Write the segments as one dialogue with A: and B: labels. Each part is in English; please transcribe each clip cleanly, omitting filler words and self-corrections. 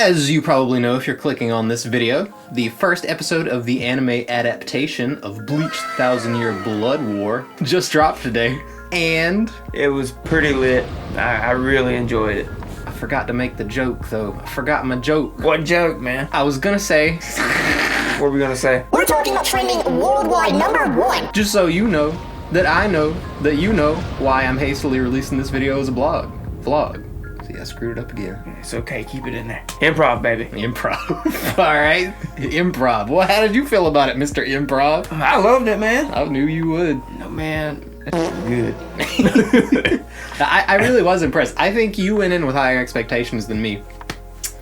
A: As you probably know if you're clicking on this video, the first episode of the anime adaptation of Bleach 1000-Year Blood War just dropped today, and
B: it was pretty lit. I really enjoyed it.
A: I forgot to make the joke though. I forgot my joke.
B: What joke, man?
A: I was gonna say...
B: What were we gonna say?
C: We're talking about trending worldwide #1.
A: Just so you know, that I know, that you know why I'm hastily releasing this video as a vlog. See, I screwed it up again.
B: It's okay, keep it in there. Improv, baby.
A: Improv. Alright, improv. Well, how did you feel about it, Mr. Improv?
B: I loved it, man.
A: I knew you would.
B: No, man, that's good.
A: I really was impressed. I think you went in with higher expectations than me.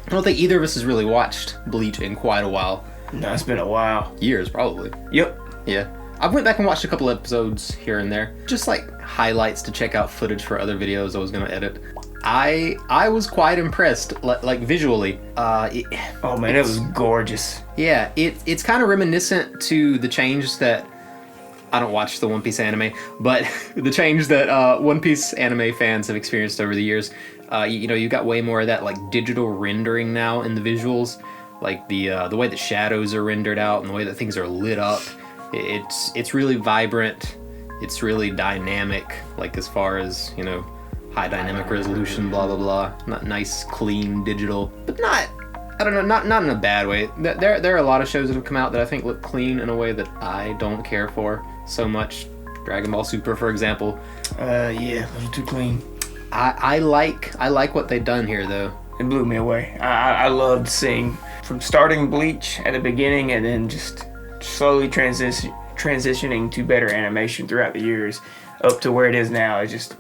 A: I don't think either of us has really watched Bleach in quite a while.
B: No, it's been a while.
A: Years, probably.
B: Yep.
A: Yeah. I went back and watched a couple episodes here and there. Just like highlights to check out footage for other videos I was gonna edit. I was quite impressed, like visually.
B: Oh man, it was gorgeous.
A: Yeah, it's kind of reminiscent to the change that, I don't watch the One Piece anime, but the change that One Piece anime fans have experienced over the years. You know, you got way more of that like digital rendering now in the visuals, like the way that shadows are rendered out and the way that things are lit up. It's really vibrant. It's really dynamic, like as far as, you know, high dynamic resolution, blah blah blah. Not nice, clean digital, but not, I don't know, not in a bad way. There are a lot of shows that have come out that I think look clean in a way that I don't care for so much. Dragon Ball Super, for example.
B: Yeah, a little too clean.
A: I like what they've done here though.
B: It blew me away. I loved seeing from starting Bleach at the beginning and then just slowly transitioning to better animation throughout the years up to where it is now. It's just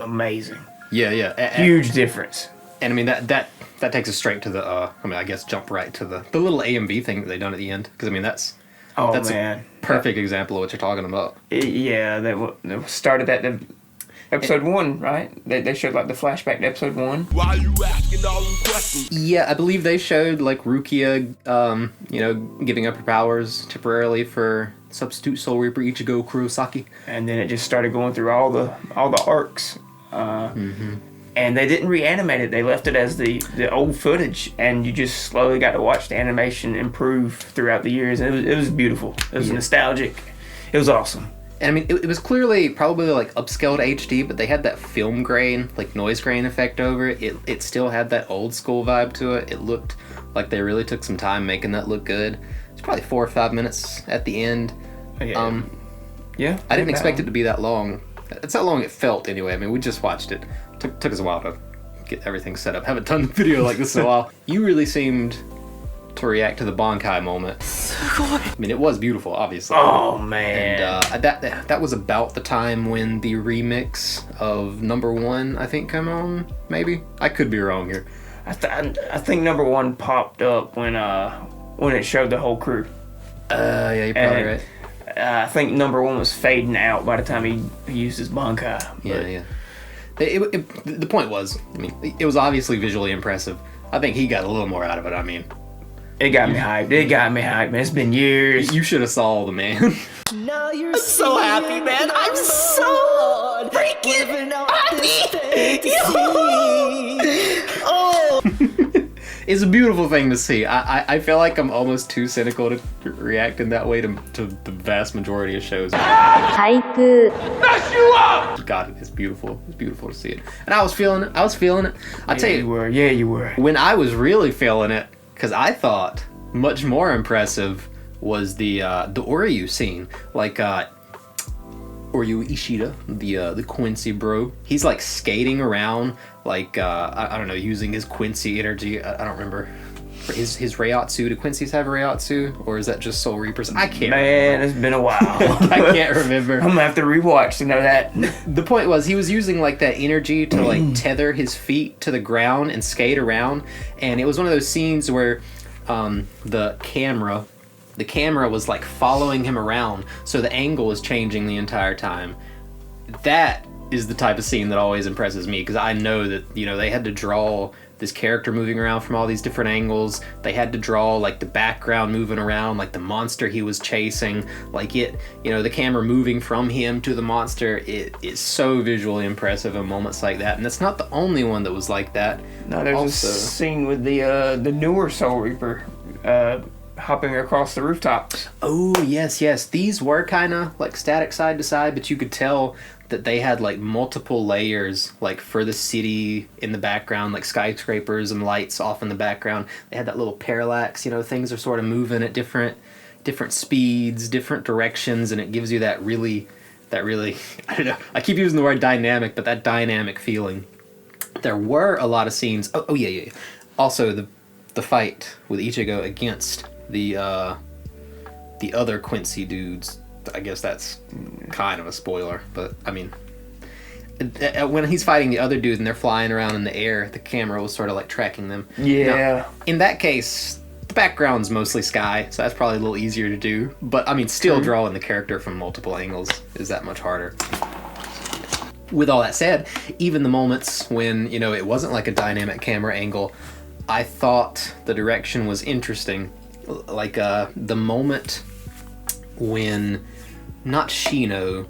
B: amazing.
A: Yeah.
B: Huge difference.
A: And I mean that takes us straight to the I guess jump right to the little A and B thing that they done at the end, because I mean that's
B: man,
A: a perfect example of what you're talking about.
B: Yeah, they started at the episode 1, right? They showed like the flashback to episode 1.
D: Why you asking all them questions?
A: Yeah, I believe they showed like Rukia, you know, giving up her powers temporarily for substitute Soul Reaper Ichigo Kurosaki.
B: And then it just started going through all the arcs. And they didn't reanimate it. They left it as the old footage, and you just slowly got to watch the animation improve throughout the years. And it was beautiful. It was nostalgic. It was awesome.
A: And I mean, it was clearly probably like upscaled HD, but they had that film grain, like noise grain effect over it. It still had that old school vibe to it. It looked like they really took some time making that look good. It's probably 4 or 5 minutes at the end.
B: Yeah. Yeah.
A: I didn't expect it to be that long. It's how long it felt anyway. I mean, we just watched it. Took us a while to get everything set up. Haven't done a video like this in a while. You really seemed to react to the Bankai moment. I mean, it was beautiful, obviously.
B: Oh man.
A: And that was about the time when the remix of #1, I think, came on. Maybe I could be wrong here.
B: I think #1 popped up when it showed the whole crew.
A: Yeah, you're probably right.
B: I think #1 was fading out by the time he used his Bankai.
A: Yeah. The point was, I mean, it was obviously visually impressive. I think he got a little more out of it. I mean,
B: it got me hyped. Man. It's been years.
A: You should have saw the man.
C: Now you're
A: I'm so happy, man. I'm so freaking happy. Oh. It's a beautiful thing to see. I feel like I'm almost too cynical to react in that way to the vast majority of shows.
C: Haiku.
D: Mess you up!
A: God, it's beautiful. It's beautiful to see it. And I was feeling it. I'll tell you.
B: You were. Yeah, you were.
A: When I was really feeling it, because I thought much more impressive was the Oryu scene. Like Oryu Ishida, the Quincy bro. He's like skating around, like I don't know, using his Quincy energy. I don't remember. His Reiatsu. Do Quincy's have a Reiatsu, or is that just Soul Reapers? I can't.
B: Man, it's been a while.
A: I can't remember.
B: I'm gonna have to rewatch to know that.
A: The point was, he was using like that energy to like tether his feet to the ground and skate around, and it was one of those scenes where the camera was like following him around, so the angle was changing the entire time. That is the type of scene that always impresses me, because I know that, you know, they had to draw this character moving around from all these different angles. They had to draw like the background moving around, like the monster he was chasing, like it, you know, the camera moving from him to the monster. It is so visually impressive in moments like that, and it's not the only one that was like that.
B: No, there's
A: Also,
B: a scene with the newer Soul Reaper hopping across the rooftops.
A: oh yes, these were kind of like static side to side, but you could tell that they had like multiple layers, like for the city in the background, like skyscrapers and lights off in the background. They had that little parallax, you know, things are sort of moving at different speeds, different directions, and it gives you that really I don't know, I keep using the word dynamic, but that dynamic feeling. There were a lot of scenes. Oh yeah. Also the fight with Ichigo against the other Quincy dudes. I guess that's kind of a spoiler, but I mean, when he's fighting the other dude and they're flying around in the air, the camera was sort of like tracking them.
B: Yeah.
A: Now, in that case, the background's mostly sky, so that's probably a little easier to do. But I mean, still drawing the character from multiple angles is that much harder. With all that said, even the moments when, you know, it wasn't like a dynamic camera angle, I thought the direction was interesting. Like the moment when not Shino,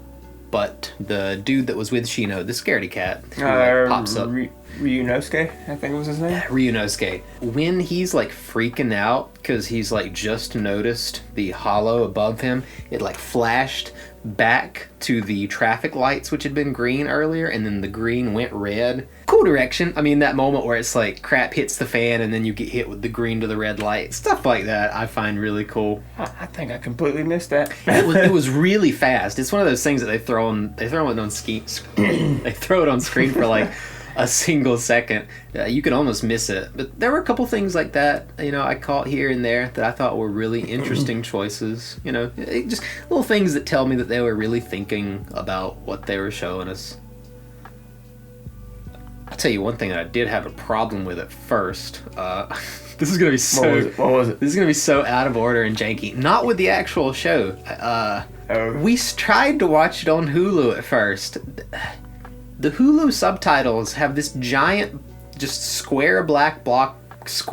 A: but the dude that was with Shino, the scaredy cat, who like, pops up.
B: Ryunosuke, I think was his name.
A: Ryunosuke. When he's like freaking out because he's like just noticed the hollow above him, it like flashed back to the traffic lights, which had been green earlier, and then the green went red. Cool direction. I mean, that moment where it's like crap hits the fan and then you get hit with the green to the red light, stuff like that I find really cool.
B: I think I completely missed that.
A: It was really fast. It's one of those things that they throw it on screen for like a single second. You can almost miss it. But there were a couple things like that, you know, I caught here and there that I thought were really interesting choices. You know, just little things that tell me that they were really thinking about what they were showing us. I'll tell you one thing that I did have a problem with at first. This is gonna be so.
B: What was it?
A: This is gonna be so out of order and janky. Not with the actual show. We tried to watch it on Hulu at first. The Hulu subtitles have this giant, just square black box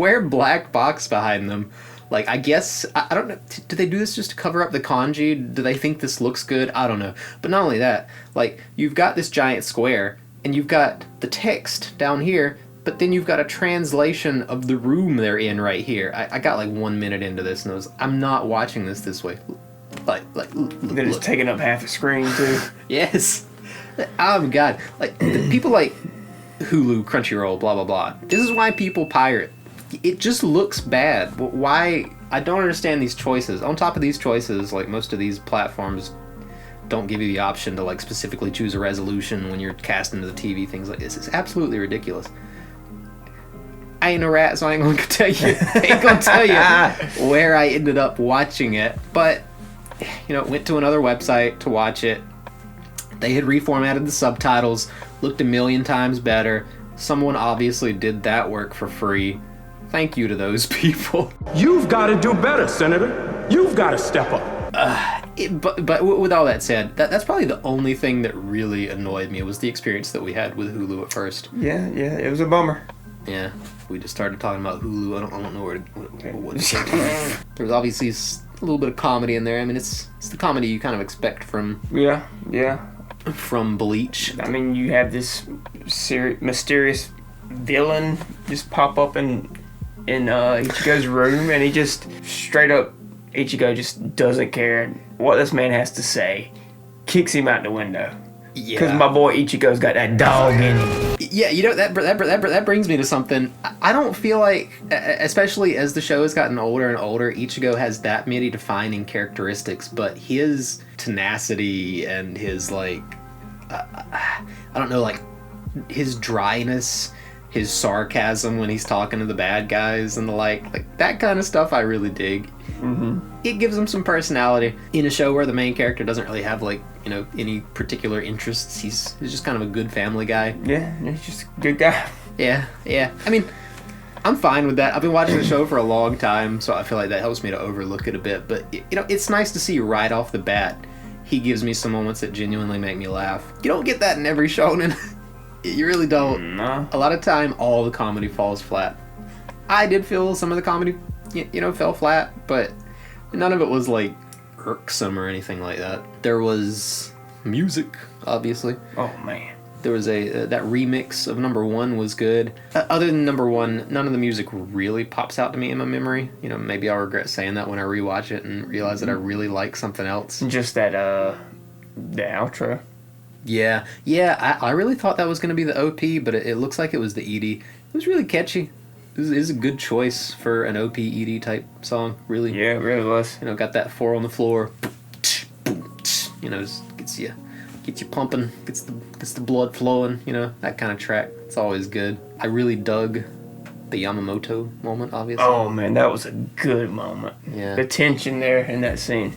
A: behind them. Like, I guess, I don't know, do they do this just to cover up the kanji? Do they think this looks good? I don't know. But not only that, like, you've got this giant square, and you've got the text down here, but then you've got a translation of the room they're in right here. I got like 1 minute into this, and I'm not watching this way.
B: They're just taking up half the screen, too.
A: Yes. Oh my god. Like, people like Hulu, Crunchyroll, blah blah blah. This is why people pirate. It just looks bad. Why? I don't understand these choices. On top of these choices, like, most of these platforms don't give you the option to like specifically choose a resolution when you're casting to the TV, things like this. It's absolutely ridiculous. I ain't a rat, so I ain't gonna tell you where I ended up watching it. But, you know, went to another website to watch it. They had reformatted the subtitles, looked a million times better. Someone obviously did that work for free. Thank you to those people.
E: You've got to do better, Senator. You've got to step up.
A: But with all that said, that's probably the only thing that really annoyed me was the experience that we had with Hulu at first.
B: Yeah, it was a bummer.
A: Yeah, we just started talking about Hulu. I don't know what to say. There was obviously a little bit of comedy in there. I mean, it's the comedy you kind of expect from from Bleach.
B: I mean, you have this mysterious villain just pop up in Ichigo's room, and he just straight up, Ichigo just doesn't care what this man has to say, kicks him out the window.
A: Yeah.
B: Because my boy Ichigo's got that dog in him.
A: Yeah, you know, that brings me to something. I don't feel like, especially as the show has gotten older and older, Ichigo has that many defining characteristics, but his tenacity and his, like, I don't know, like, his dryness, his sarcasm when he's talking to the bad guys and the like that kind of stuff I really dig. Mm-hmm. It gives him some personality in a show where the main character doesn't really have, like, you know, any particular interests. He's just kind of a good family guy.
B: Yeah, he's just a good guy.
A: Yeah. I mean, I'm fine with that. I've been watching the show for a long time, so I feel like that helps me to overlook it a bit. But, you know, it's nice to see right off the bat he gives me some moments that genuinely make me laugh. You don't get that in every shonen. You really don't.
B: No.
A: A lot of time, all the comedy falls flat. I did feel some of the comedy, fell flat, but none of it was like irksome or anything like that. There was music, obviously.
B: Oh man.
A: There was that remix of number 1 was good. Other than number 1, none of the music really pops out to me in my memory. Maybe I'll regret saying that when I rewatch it and realize that I really like something else.
B: Just that the outro.
A: Yeah, I really thought that was going to be the OP, but it looks like it was the ED. It was really catchy. It was a good choice for an OP ED type song, really.
B: Yeah, it really was.
A: Got that 4 on the floor. Just gets you pumping, gets the blood flowing, that kind of track. It's always good. I really dug the Yamamoto moment, obviously.
B: Oh man, that was a good moment.
A: Yeah.
B: The tension there in that scene.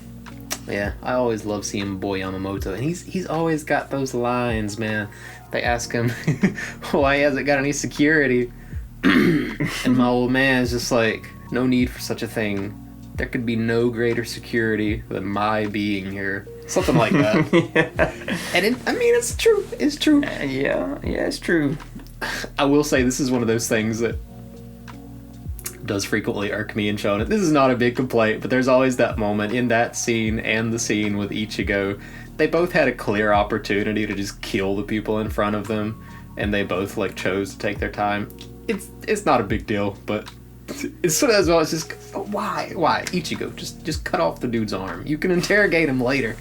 A: Yeah, I always love seeing Boy Yamamoto, and he's always got those lines, man. They ask him why he hasn't got any security, and my old man is just like, no need for such a thing. There could be no greater security than my being here. Something like that.
B: Yeah.
A: And it's true. It's true.
B: Yeah, it's true.
A: I will say this is one of those things that does frequently irk me in Shonen. This is not a big complaint, but there's always that moment in that scene and the scene with Ichigo. They both had a clear opportunity to just kill the people in front of them, and they both chose to take their time. It's not a big deal, but it's sort of as well. It's just why Ichigo just cut off the dude's arm. You can interrogate him later.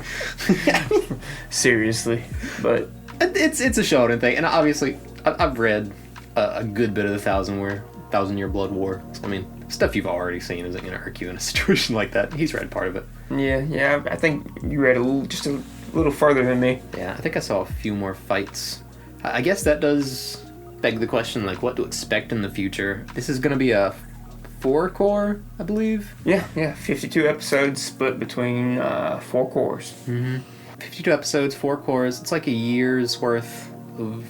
B: Seriously, but
A: it's a Shonen thing, and obviously I've read a good bit of the Thousand Year Blood War. Stuff you've already seen isn't going to irk you in a situation like that. He's read part of it.
B: Yeah. I think you read just a little further than me.
A: Yeah, I think I saw a few more fights. I guess that does beg the question, what to expect in the future. This is going to be a 4-core, I believe.
B: Yeah. 52 episodes split between 4 cores.
A: 52 episodes, 4 cores. It's like a year's worth of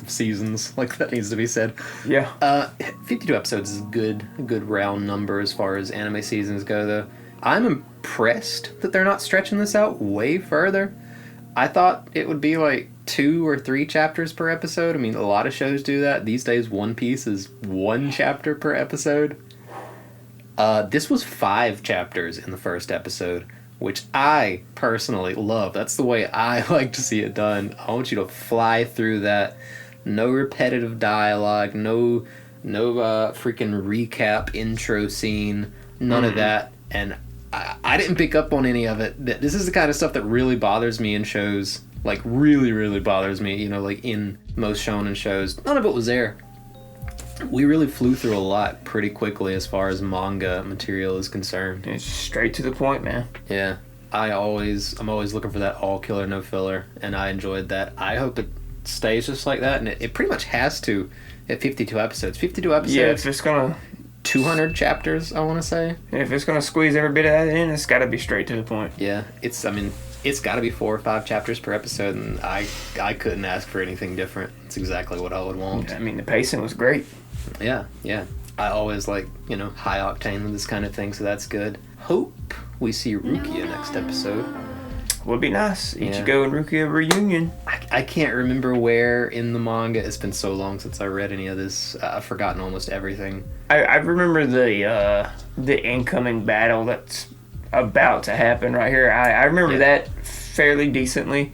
A: seasons. That needs to be said.
B: Yeah.
A: 52 episodes is a good round number as far as anime seasons go, though. I'm impressed that they're not stretching this out way further. I thought it would be 2 or 3 chapters per episode. A lot of shows do that. These days, One Piece is 1 chapter per episode. This was 5 chapters in the first episode, which I personally love. That's the way I like to see it done. I want you to fly through that. No repetitive dialogue, no freaking recap intro scene, none of that. And I didn't pick up on any of it. This is the kind of stuff that really bothers me in shows. Really, really bothers me, in most shonen shows. None of it was there. We really flew through a lot pretty quickly as far as manga material is concerned.
B: It's straight to the point, man.
A: Yeah. I'm always looking for that all killer, no filler, and I enjoyed that. I hope it stays just like that, and it pretty much has to at 52 episodes. 52 episodes.
B: Yeah, if it's gonna
A: 200 chapters, I want to say.
B: If it's gonna squeeze every bit of that in, it's got to be straight to the point.
A: Yeah, it's got to be 4 or 5 chapters per episode, and I couldn't ask for anything different. It's exactly what I would want.
B: The pacing was great.
A: Yeah. I always like, high octane with this kind of thing, so that's good. Hope we see Rukia next episode.
B: Would be nice.
A: Yeah.
B: Ichigo and Rukia reunion.
A: I can't remember where in the manga. It's been so long since I read any of this. I've forgotten almost everything.
B: I remember the incoming battle that's about to happen right here. I remember that fairly decently,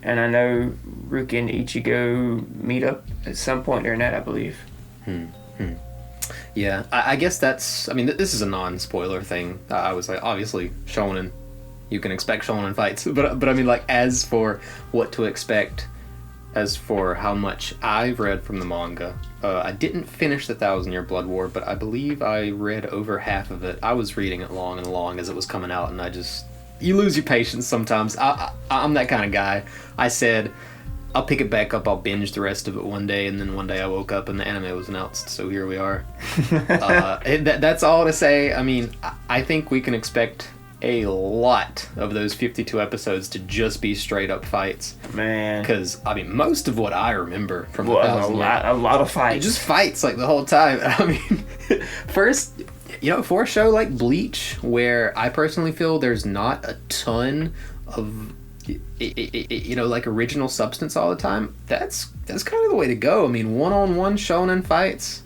B: and I know Rukia and Ichigo meet up at some point during that, I believe.
A: Yeah, I guess that's... this is a non-spoiler thing. I was obviously shonen. You can expect shonen fights. But as for what to expect, as for how much I've read from the manga, I didn't finish the 1,000 Year Blood War, but I believe I read over half of it. I was reading it long and long as it was coming out, and you lose your patience sometimes. I'm that kind of guy. I said, I'll pick it back up, I'll binge the rest of it one day, and then one day I woke up and the anime was announced, so here we are. That's all to say. I think we can expect a lot of those 52 episodes to just be straight up fights.
B: Man.
A: Because, most of what I remember from the
B: a lot of fights.
A: Just fights, the whole time. First, for a show like Bleach, where I personally feel there's not a ton of like original substance all the time, that's kind of the way to go. I mean, one-on-one shonen fights,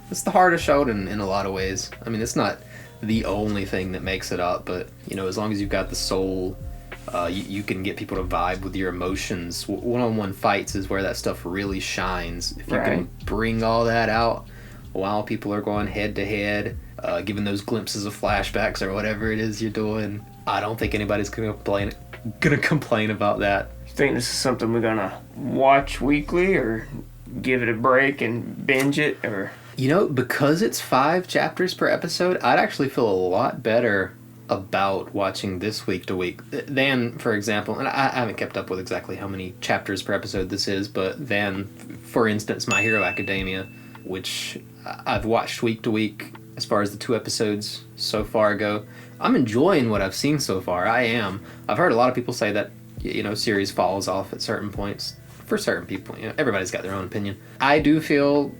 A: it's the heart of shonen in a lot of ways. I mean, it's not the only thing that makes it up, but as long as you've got the soul, you can get people to vibe with your emotions. One-on-one fights is where that stuff really shines. If you can bring all that out while people are going head to head, giving those glimpses of flashbacks or whatever it is you're doing, I don't think anybody's gonna complain about that.
B: You think this is something we're gonna watch weekly, or give it a break and binge it, or?
A: Because it's 5 chapters per episode, I'd actually feel a lot better about watching this week to week than, for example, and I haven't kept up with exactly how many chapters per episode this is, but than, for instance, My Hero Academia, which I've watched week to week as far as the 2 episodes so far go. I'm enjoying what I've seen so far. I am. I've heard a lot of people say that, series falls off at certain points. For certain people, everybody's got their own opinion. I do feel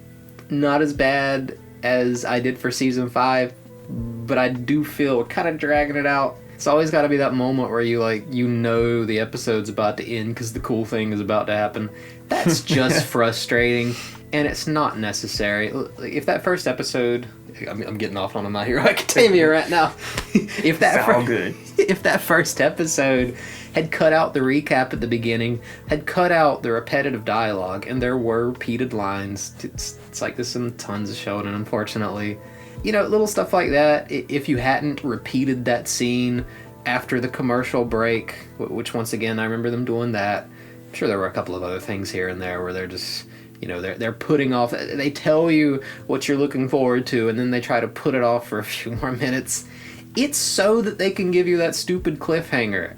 A: not as bad as I did for season 5, but I do feel kind of dragging it out. It's always got to be that moment where the episode's about to end because the cool thing is about to happen. That's just frustrating, and it's not necessary. If that first episode, I'm getting off on My Hero Academia right now. If that first episode had cut out the recap at the beginning, had cut out the repetitive dialogue, and there were repeated lines, it's like this in tons of shonen, unfortunately. Little stuff like that. If you hadn't repeated that scene after the commercial break, which once again, I remember them doing that. I'm sure there were a couple of other things here and there where they're just, they're putting off, they tell you what you're looking forward to, and then they try to put it off for a few more minutes. It's so that they can give you that stupid cliffhanger.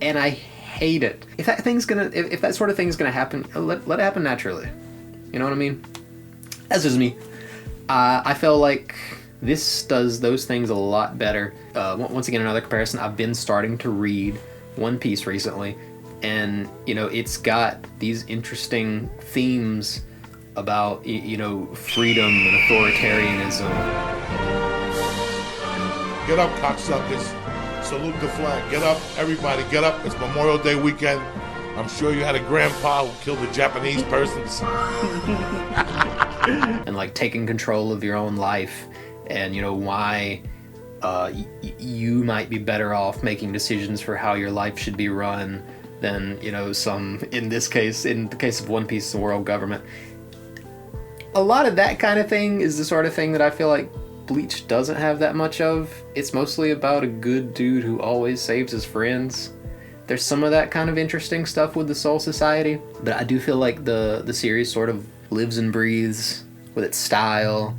A: And I hate it. If that sort of thing's gonna happen, let it happen naturally. You know what I mean? That's just me. I feel like this does those things a lot better. Once again, another comparison. I've been starting to read One Piece recently, and it's got these interesting themes about freedom and authoritarianism.
F: Get up, cocksuckers. Salute the flag. Get up, everybody, get up. It's Memorial Day weekend. I'm sure you had a grandpa who killed a Japanese person.
A: And taking control of your own life, and why you might be better off making decisions for how your life should be run than some, in the case of One Piece, the world government. A lot of that kind of thing is the sort of thing that I feel like Bleach doesn't have that much of. It's mostly about a good dude who always saves his friends. There's some of that kind of interesting stuff with the Soul Society, but I do feel like the series sort of lives and breathes with its style,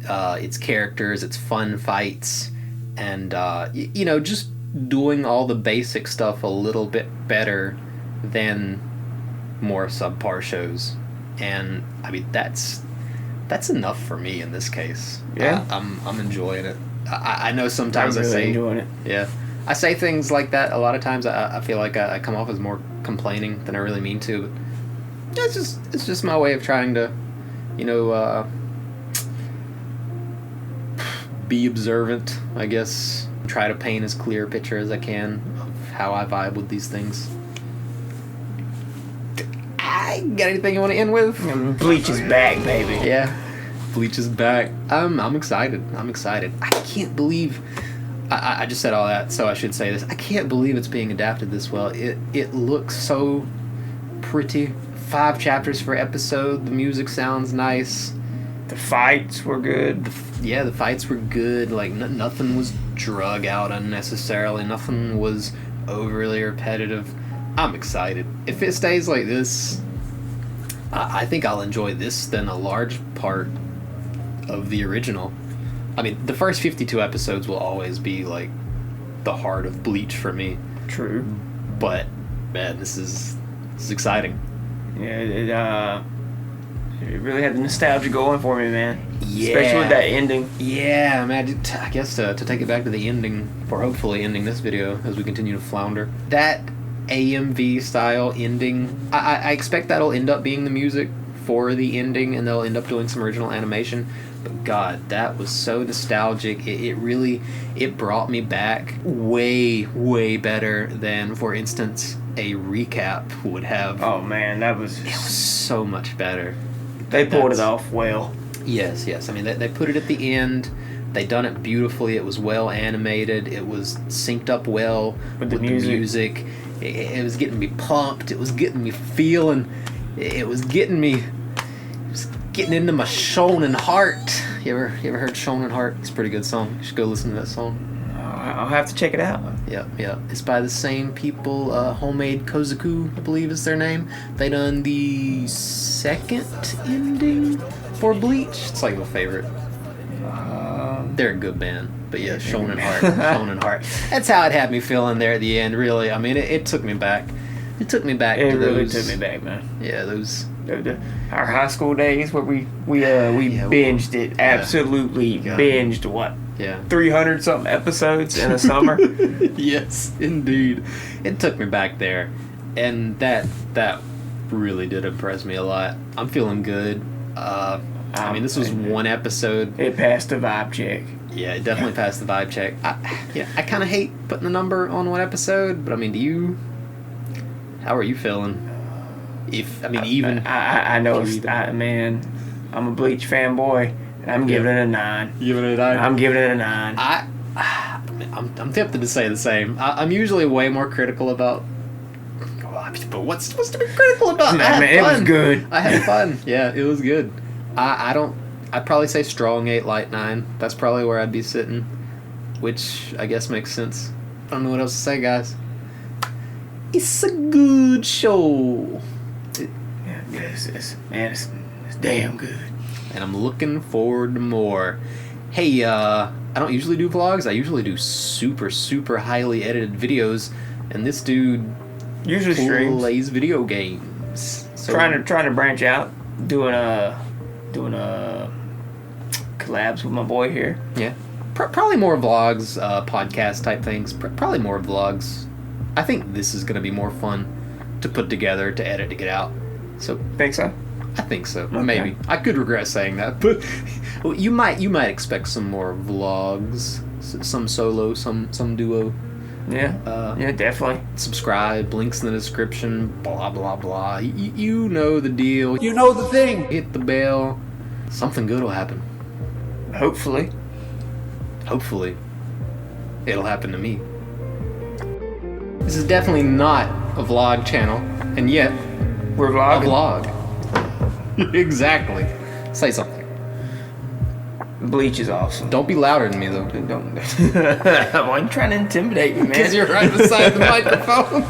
A: its characters, its fun fights, and just doing all the basic stuff a little bit better than more subpar shows. And I mean, that's enough for me in this case.
B: Yeah,
A: I'm enjoying it. I know sometimes
B: I'm really
A: I say
B: enjoying it.
A: Yeah, I say things like that a lot of times. I feel like I come off as more complaining than I really mean to. But it's just my way of trying to, be observant, I guess. Try to paint as clear a picture as I can of how I vibe with these things. I got anything you want to end with?
B: Bleach is back, baby.
A: Yeah, Bleach is back. I'm excited. I can't believe I just said all that, so I should say this. I can't believe it's being adapted this well. It looks so pretty. 5 chapters per episode. The music sounds nice.
B: The fights were good.
A: The fights were good. Nothing was drug out unnecessarily. Nothing was overly repetitive. I'm excited. If it stays like this, I think I'll enjoy this than a large part of the original. I mean, the first 52 episodes will always be the heart of Bleach for me.
B: True.
A: But man, this is exciting.
B: Yeah, it really had the nostalgia going for me, man.
A: Yeah.
B: Especially with that ending.
A: Yeah, man. I guess to take it back to the ending, for hopefully ending this video as we continue to flounder. That AMV style ending, I expect that'll end up being the music for the ending, and they'll end up doing some original animation. But God, that was so nostalgic. It really, it brought me back way, way better than, for instance, a recap would have.
B: Oh man,
A: It was so much better.
B: they pulled it off well.
A: Yes. I mean, they put it at the end. They done it beautifully. It was well animated. It was synced up well
B: With the
A: music. It was getting me pumped. It was getting me feeling. It was getting me. It was getting into my shonen heart. You ever heard Shonen Heart? It's a pretty good song. You should go listen to that song.
B: I'll have to check it out.
A: Yeah. It's by the same people. Homemade Kozaku, I believe is their name. They done the second ending for Bleach. It's like my favorite. They're a good band. But yeah, Shonen Heart. Shonen Heart. That's how it had me feeling there at the end, really. I mean, it took me back. It took me back
B: It
A: to
B: really
A: those.
B: took me back, man.
A: Yeah, those.
B: Our high school days where we binged it. Absolutely
A: God.
B: binged what?
A: Yeah.
B: 300 something episodes in a summer.
A: Yes, indeed. It took me back there, and that really did impress me a lot. I'm feeling good. I mean, this was one episode.
B: It passed the vibe check.
A: Yeah, it definitely passed the vibe check. I kind of hate putting the number on one episode, but I mean, how are you feeling?
B: I know, man, I'm a Bleach fanboy, and I'm giving it a 9.
A: Giving it a 9?
B: I'm giving it a 9.
A: I'm tempted to say the same. I'm usually way more critical about. But what's supposed to be critical about?
B: Nah, man, it was good.
A: I had fun. Yeah, it was good. I'd probably say strong 8, light 9. That's probably where I'd be sitting, which I guess makes sense. I don't know what else to say, guys. It's a good show.
B: It's damn good.
A: And I'm looking forward to more. Hey, I don't usually do vlogs. I usually do super, super highly edited videos. And this dude
B: Usually streams.
A: plays video games. So,
B: Trying to branch out, doing collabs with my boy here.
A: Yeah. Probably more vlogs, podcast type things. Probably more vlogs. I think this is going to be more fun to put together, to edit, to get out. So
B: Think so?
A: I think so.
B: Okay.
A: Maybe. I could regret saying that, but you might expect some more vlogs, some solo, some duo.
B: Yeah. Yeah, definitely.
A: Subscribe, links in the description, blah blah blah. You know the deal.
D: You know the thing.
A: Hit the bell. Something good will happen.
B: Hopefully.
A: Hopefully, it'll happen to me. This is definitely not a vlog channel, and yet
B: We're
A: a
B: vlogging.
A: vlog. Exactly. Say something.
B: Bleach is awesome.
A: Don't be louder than me though.
B: Don't. Why are you trying to intimidate me, man?
A: Because you're right beside the microphone.